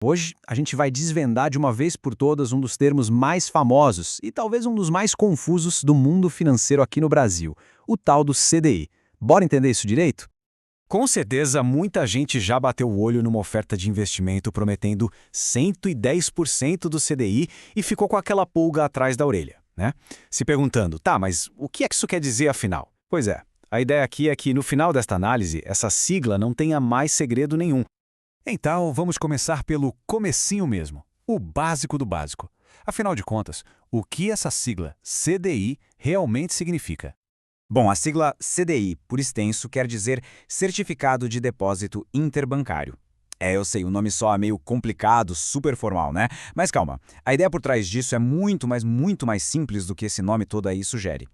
Hoje, a gente vai desvendar de uma vez por todas um dos termos mais famosos e talvez um dos mais confusos do mundo financeiro aqui no Brasil, o tal do CDI. Bora entender isso direito? Com certeza, muita gente já bateu o olho numa oferta de investimento prometendo 110% do CDI e ficou com aquela pulga atrás da orelha, né? Se perguntando, tá, mas o que é que isso quer dizer afinal? Pois é, a ideia aqui é que no final desta análise, essa sigla não tenha mais segredo nenhum. Então, vamos começar pelo comecinho mesmo, o básico do básico. Afinal de contas, o que essa sigla CDI realmente significa? Bom, a sigla CDI, por extenso, quer dizer Certificado de Depósito Interbancário. Eu sei, o nome só é meio complicado, super formal, né? Mas calma, a ideia por trás disso é muito, mas muito mais simples do que esse nome todo aí sugere.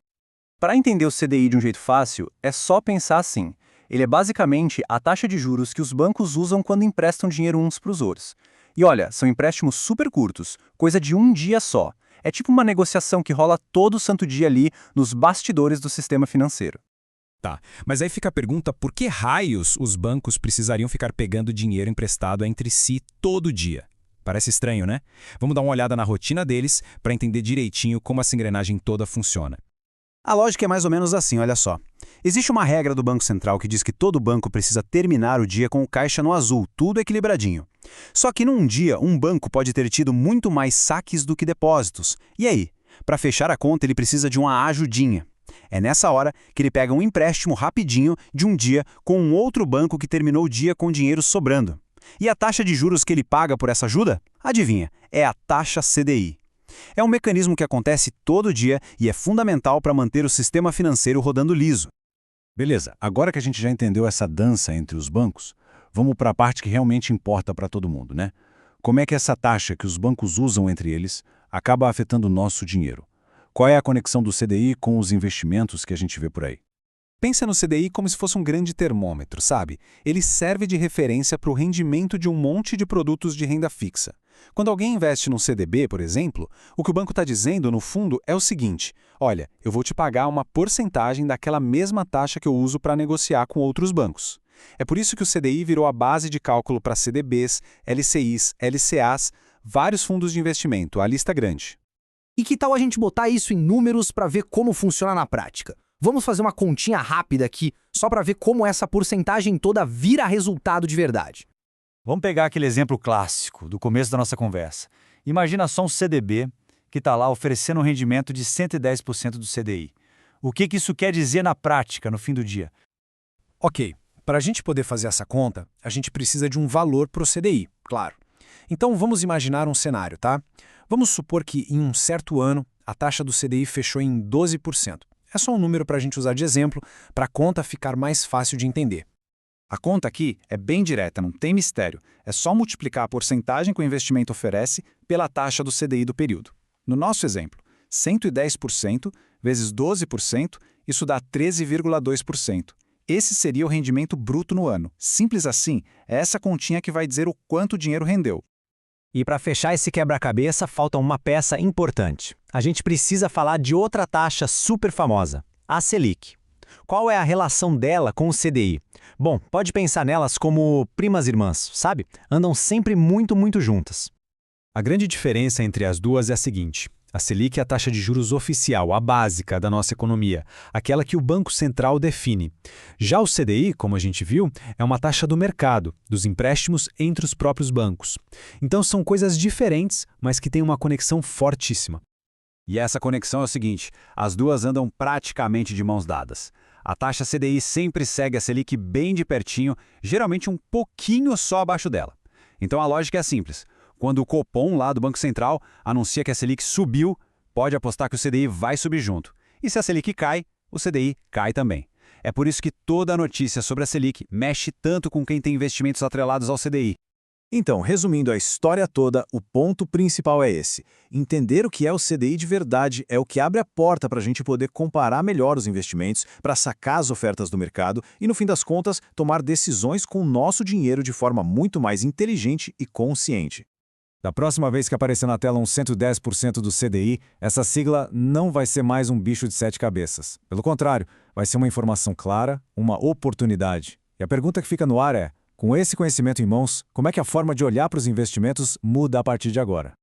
Para entender o CDI de um jeito fácil, é só pensar assim. Ele é basicamente a taxa de juros que os bancos usam quando emprestam dinheiro uns para os outros. E olha, são empréstimos super curtos, coisa de um dia só. É tipo uma negociação que rola todo santo dia ali nos bastidores do sistema financeiro. Tá, mas aí fica a pergunta por que raios os bancos precisariam ficar pegando dinheiro emprestado entre si todo dia? Parece estranho, né? Vamos dar uma olhada na rotina deles para entender direitinho como essa engrenagem toda funciona. A lógica é mais ou menos assim, olha só. Existe uma regra do Banco Central que diz que todo banco precisa terminar o dia com o caixa no azul, tudo equilibradinho. Só que num dia, um banco pode ter tido muito mais saques do que depósitos. E aí? Para fechar a conta, ele precisa de uma ajudinha. É nessa hora que ele pega um empréstimo rapidinho de um dia com um outro banco que terminou o dia com dinheiro sobrando. E a taxa de juros que ele paga por essa ajuda? Adivinha, é a taxa CDI. É um mecanismo que acontece todo dia e é fundamental para manter o sistema financeiro rodando liso. Beleza, agora que a gente já entendeu essa dança entre os bancos, vamos para a parte que realmente importa para todo mundo, né? Como é que essa taxa que os bancos usam entre eles acaba afetando o nosso dinheiro? Qual é a conexão do CDI com os investimentos que a gente vê por aí? Pensa no CDI como se fosse um grande termômetro, sabe? Ele serve de referência para o rendimento de um monte de produtos de renda fixa. Quando alguém investe num CDB, por exemplo, o que o banco está dizendo, no fundo, é o seguinte: olha, eu vou te pagar uma porcentagem daquela mesma taxa que eu uso para negociar com outros bancos. É por isso que o CDI virou a base de cálculo para CDBs, LCIs, LCAs, vários fundos de investimento, a lista grande. E que tal a gente botar isso em números para ver como funciona na prática? Vamos fazer uma continha rápida aqui, só para ver como essa porcentagem toda vira resultado de verdade. Vamos pegar aquele exemplo clássico do começo da nossa conversa. Imagina só um CDB que está lá oferecendo um rendimento de 110% do CDI. O que isso quer dizer na prática, no fim do dia? Ok, para a gente poder fazer essa conta, a gente precisa de um valor para o CDI, claro. Então vamos imaginar um cenário, tá? Vamos supor que em um certo ano a taxa do CDI fechou em 12%. É só um número para a gente usar de exemplo, para a conta ficar mais fácil de entender. A conta aqui é bem direta, não tem mistério. É só multiplicar a porcentagem que o investimento oferece pela taxa do CDI do período. No nosso exemplo, 110% vezes 12%, isso dá 13,2%. Esse seria o rendimento bruto no ano. Simples assim, é essa continha que vai dizer o quanto o dinheiro rendeu. E para fechar esse quebra-cabeça, falta uma peça importante. A gente precisa falar de outra taxa super famosa, a Selic. Qual é a relação dela com o CDI? Bom, pode pensar nelas como primas irmãs, sabe? Andam sempre muito juntas. A grande diferença entre as duas é a seguinte: a Selic é a taxa de juros oficial, a básica da nossa economia, aquela que o Banco Central define. Já o CDI, como a gente viu, é uma taxa do mercado, dos empréstimos entre os próprios bancos. Então são coisas diferentes, mas que têm uma conexão fortíssima. E essa conexão é o seguinte: as duas andam praticamente de mãos dadas. A taxa CDI sempre segue a Selic bem de pertinho, geralmente um pouquinho só abaixo dela. Então a lógica é simples. Quando o Copom, lá do Banco Central, anuncia que a Selic subiu, pode apostar que o CDI vai subir junto. E se a Selic cai, o CDI cai também. É por isso que toda a notícia sobre a Selic mexe tanto com quem tem investimentos atrelados ao CDI. Então, resumindo a história toda, o ponto principal é esse. Entender o que é o CDI de verdade é o que abre a porta para a gente poder comparar melhor os investimentos, para sacar as ofertas do mercado e, no fim das contas, tomar decisões com o nosso dinheiro de forma muito mais inteligente e consciente. Da próxima vez que aparecer na tela um 110% do CDI, essa sigla não vai ser mais um bicho de 7 cabeças. Pelo contrário, vai ser uma informação clara, uma oportunidade. E a pergunta que fica no ar é: Com esse conhecimento em mãos, como é que a forma de olhar para os investimentos muda a partir de agora?